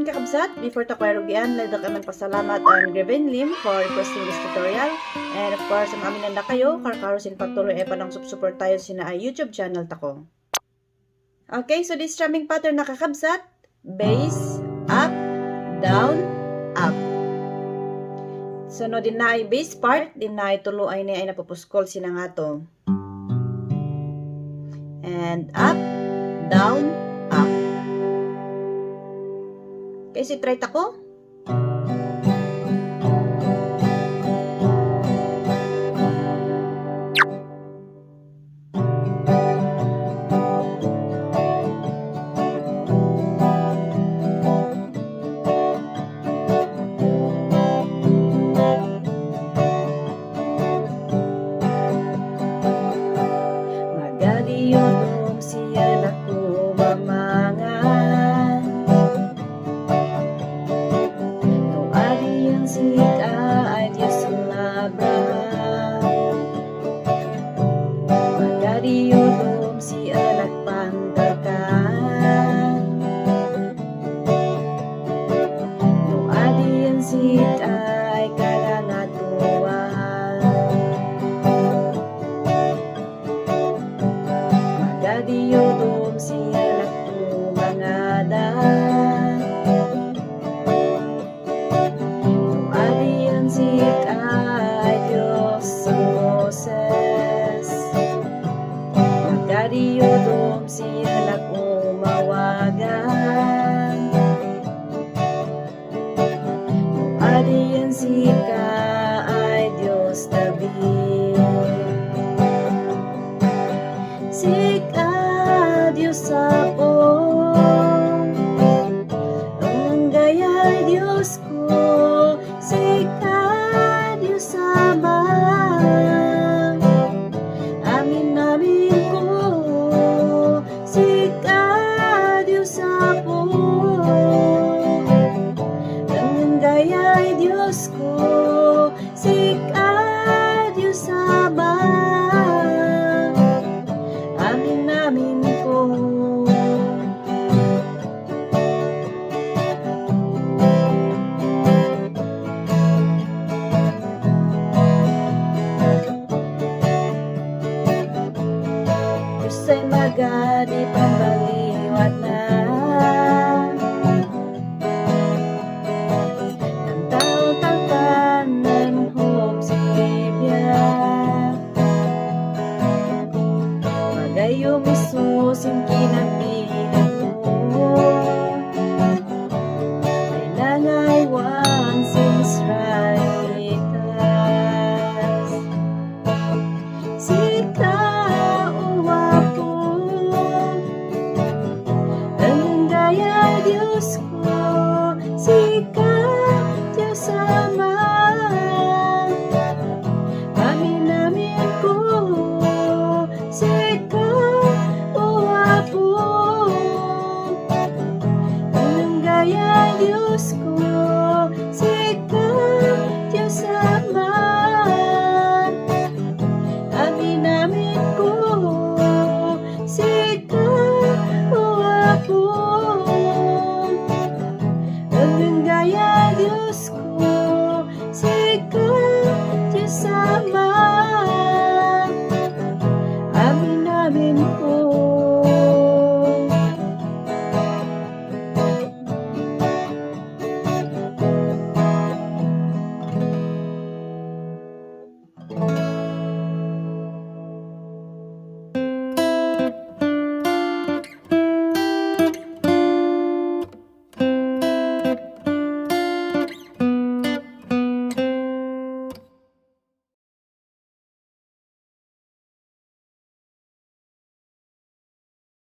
amin kakabsat, before ta kwarugian, lada ka pasalamat ang Graven Lim for requesting this tutorial. And of course, ang amin nanda kayo, karkaro sin pagtuloy ay panang support tayo sina ay YouTube channel tako. Okay, so this strumming pattern na kakabsat, bass, up, down, up. So no din na ay bass part, din na ay tulo ay na ay napupuskol sina nga to. And up, down, up. Okay, try tako. Magadiyodom siya naku mamangan. No adiyan sika ay Diyos Abraham. Magadiyodom siya nagpandakan. No adiyan sika ay kalangatuan. Magadiyodom siya nagtumangadan. No adiyan sika ay Diyos sa Moses. Magadiyodom siya nagumawagan. No adiyan sika ay Diyos David. Sika Diyos ako, ang gaya'y Diyos ko. Sika Diyos Ama, amin ko. Sika Diyos ako, ang gaya'y Diyos ko. Sika Diyos Ama, amin ko. Diyos ay magadi pambaliwat na ng taong tangkanan hope si Biblia. Magayo misus yung kinabig